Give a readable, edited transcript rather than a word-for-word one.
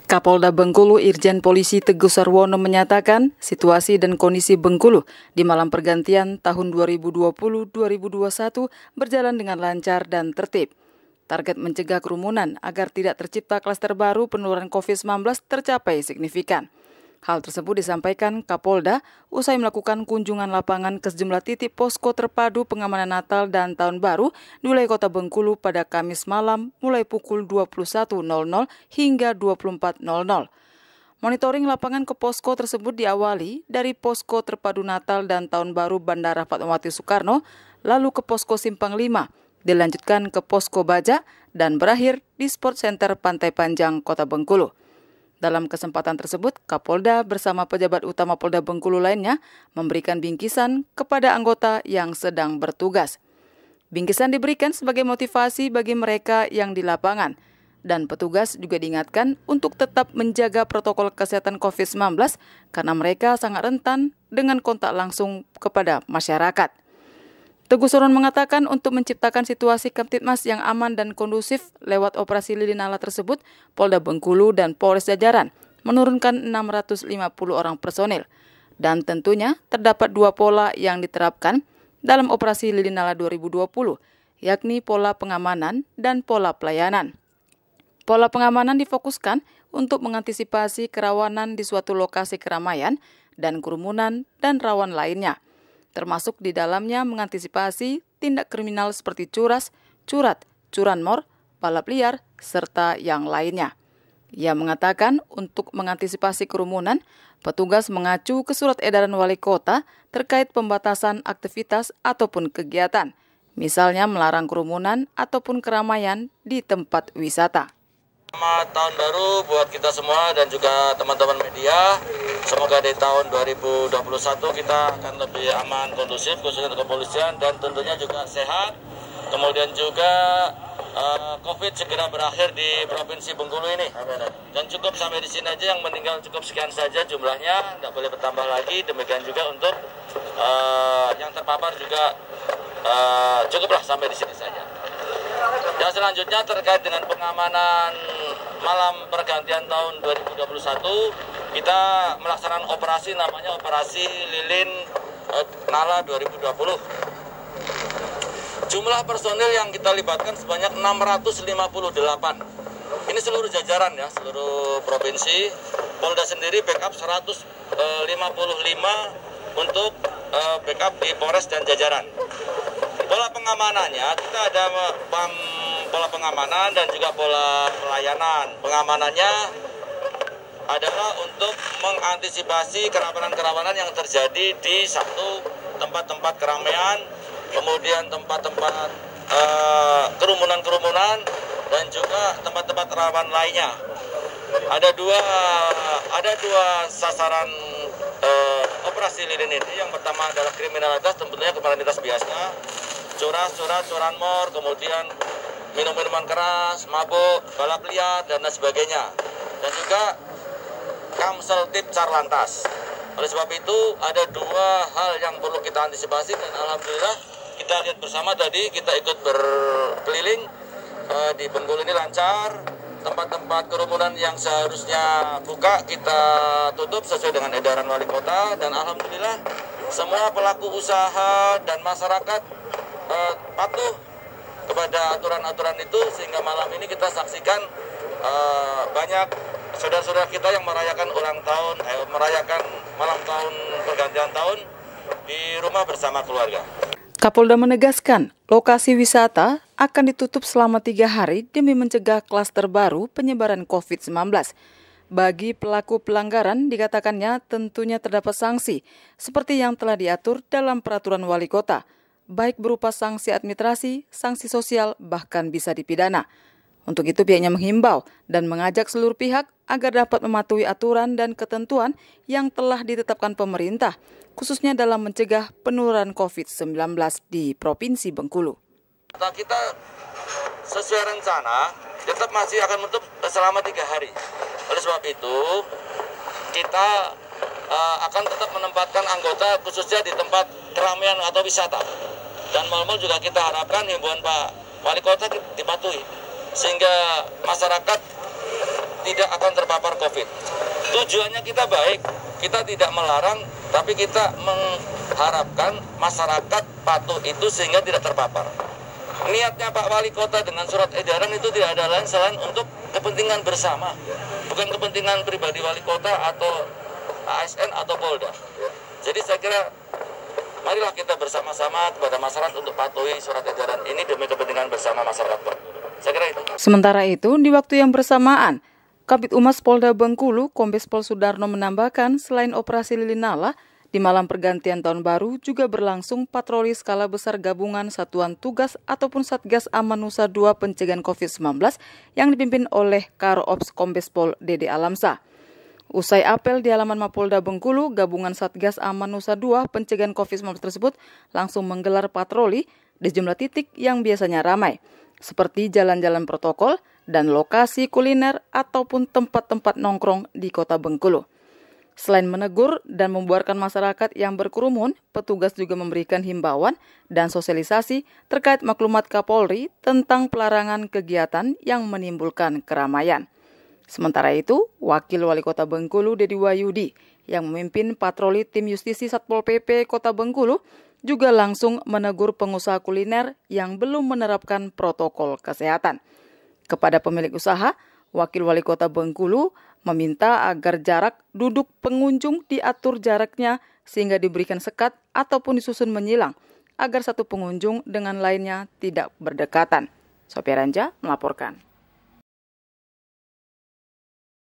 Kapolda Bengkulu Irjen Polisi Teguh Sarwono menyatakan situasi dan kondisi Bengkulu di malam pergantian tahun 2020-2021 berjalan dengan lancar dan tertib. Target mencegah kerumunan agar tidak tercipta klaster baru penularan COVID-19 tercapai signifikan. Hal tersebut disampaikan Kapolda usai melakukan kunjungan lapangan ke sejumlah titik posko terpadu pengamanan Natal dan Tahun Baru di wilayah Kota Bengkulu pada Kamis malam mulai pukul 21.00 hingga 24.00. Monitoring lapangan ke posko tersebut diawali dari posko terpadu Natal dan Tahun Baru Bandara Fatmawati Soekarno, lalu ke posko Simpang 5, dilanjutkan ke posko Baja, dan berakhir di Sport Center Pantai Panjang Kota Bengkulu. Dalam kesempatan tersebut, Kapolda bersama pejabat utama Polda Bengkulu lainnya memberikan bingkisan kepada anggota yang sedang bertugas. Bingkisan diberikan sebagai motivasi bagi mereka yang di lapangan, dan petugas juga diingatkan untuk tetap menjaga protokol kesehatan COVID-19 karena mereka sangat rentan dengan kontak langsung kepada masyarakat. Teguh Sarwono mengatakan untuk menciptakan situasi Kamtibmas yang aman dan kondusif lewat operasi lilin ala tersebut, Polda Bengkulu dan Polres Jajaran menurunkan 650 orang personil. Dan tentunya terdapat dua pola yang diterapkan dalam operasi lilin ala 2020, yakni pola pengamanan dan pola pelayanan. Pola pengamanan difokuskan untuk mengantisipasi kerawanan di suatu lokasi keramaian dan kerumunan dan rawan lainnya, termasuk di dalamnya mengantisipasi tindak kriminal seperti curas, curat, curanmor, balap liar, serta yang lainnya. Ia mengatakan untuk mengantisipasi kerumunan, petugas mengacu ke surat edaran wali kota terkait pembatasan aktivitas ataupun kegiatan, misalnya melarang kerumunan ataupun keramaian di tempat wisata. Selamat tahun baru buat kita semua dan juga teman-teman media. Semoga di tahun 2021 kita akan lebih aman, kondusif, khususnya untuk kepolisian, dan tentunya juga sehat. Kemudian juga COVID segera berakhir di Provinsi Bengkulu ini. Dan cukup sampai di sini aja, yang meninggal cukup sekian saja jumlahnya, tidak boleh bertambah lagi. Demikian juga untuk yang terpapar juga cukuplah sampai di sini saja. Yang selanjutnya terkait dengan pengamanan malam pergantian tahun 2021, kita melaksanakan operasi namanya Operasi Lilin Nala 2020. Jumlah personil yang kita libatkan sebanyak 658. Ini seluruh jajaran ya, seluruh provinsi. Polda sendiri backup 155 untuk backup di Polres dan jajaran. Pola pengamanannya, kita ada pola pengamanan dan juga pola pelayanan. Pengamanannya adalah untuk mengantisipasi kerawanan-kerawanan yang terjadi di satu tempat-tempat keramaian, kemudian tempat-tempat kerumunan-kerumunan, dan juga tempat-tempat rawan lainnya. Ada dua sasaran operasi lilin ini. Yang pertama adalah kriminalitas, tentunya kriminalitas biasa, curas-curat, curanmor, kemudian minum-minuman keras, mabuk, balap liar, dan lain sebagainya. Dan juga Kamseltib Sarlantas. Oleh sebab itu, ada dua hal yang perlu kita antisipasi, dan alhamdulillah kita lihat bersama tadi, kita ikut berkeliling di Bengkulu ini lancar. Tempat-tempat kerumunan yang seharusnya buka kita tutup sesuai dengan edaran wali kota, dan alhamdulillah semua pelaku usaha dan masyarakat patuh kepada aturan-aturan itu, sehingga malam ini kita saksikan banyak saudara-saudara kita yang merayakan ulang tahun, merayakan malam tahun pergantian tahun di rumah bersama keluarga. Kapolda menegaskan, lokasi wisata akan ditutup selama 3 hari demi mencegah klaster baru penyebaran COVID-19. Bagi pelaku pelanggaran, dikatakannya tentunya terdapat sanksi, seperti yang telah diatur dalam peraturan wali kota, baik berupa sanksi administrasi, sanksi sosial, bahkan bisa dipidana. Untuk itu pihaknya menghimbau dan mengajak seluruh pihak agar dapat mematuhi aturan dan ketentuan yang telah ditetapkan pemerintah, khususnya dalam mencegah penularan COVID-19 di Provinsi Bengkulu. Kita sesuai rencana tetap masih akan menutup selama 3 hari. Oleh sebab itu, kita akan tetap menempatkan anggota khususnya di tempat keramaian atau wisata. Dan mal-mal juga kita harapkan himbauan Pak Wali Kota dipatuhi, sehingga masyarakat tidak akan terpapar COVID. Tujuannya kita baik, kita tidak melarang, tapi kita mengharapkan masyarakat patuh itu sehingga tidak terpapar. Niatnya Pak Wali Kota dengan surat edaran itu tidak ada lain selain untuk kepentingan bersama, bukan kepentingan pribadi Wali Kota atau ASN atau Polda. Jadi saya kira marilah kita bersama-sama kepada masyarakat untuk patuhi surat edaran ini demi kepentingan bersama masyarakat Bengkulu. Saya kira itu. Sementara itu, di waktu yang bersamaan, Kabid Humas Polda Bengkulu, Kombes Pol Sudarno menambahkan selain operasi Lilin Nala, di malam pergantian tahun baru juga berlangsung patroli skala besar gabungan Satuan Tugas ataupun Satgas Amanusa II Pencegahan COVID-19 yang dipimpin oleh Karo Ops Kombes Pol Dede Alamsa. Usai apel di halaman Mapolda Bengkulu, gabungan Satgas Amanusa II Pencegahan COVID-19 tersebut langsung menggelar patroli di sejumlah titik yang biasanya ramai, seperti jalan-jalan protokol dan lokasi kuliner ataupun tempat-tempat nongkrong di kota Bengkulu. Selain menegur dan membuarkan masyarakat yang berkerumun, petugas juga memberikan himbauan dan sosialisasi terkait maklumat Kapolri tentang pelarangan kegiatan yang menimbulkan keramaian. Sementara itu, Wakil Wali Kota Bengkulu Dedi Wahyudi yang memimpin patroli tim justisi Satpol PP Kota Bengkulu juga langsung menegur pengusaha kuliner yang belum menerapkan protokol kesehatan. Kepada pemilik usaha, Wakil Wali Kota Bengkulu meminta agar jarak duduk pengunjung diatur jaraknya sehingga diberikan sekat ataupun disusun menyilang agar satu pengunjung dengan lainnya tidak berdekatan. Sophia Ranja melaporkan.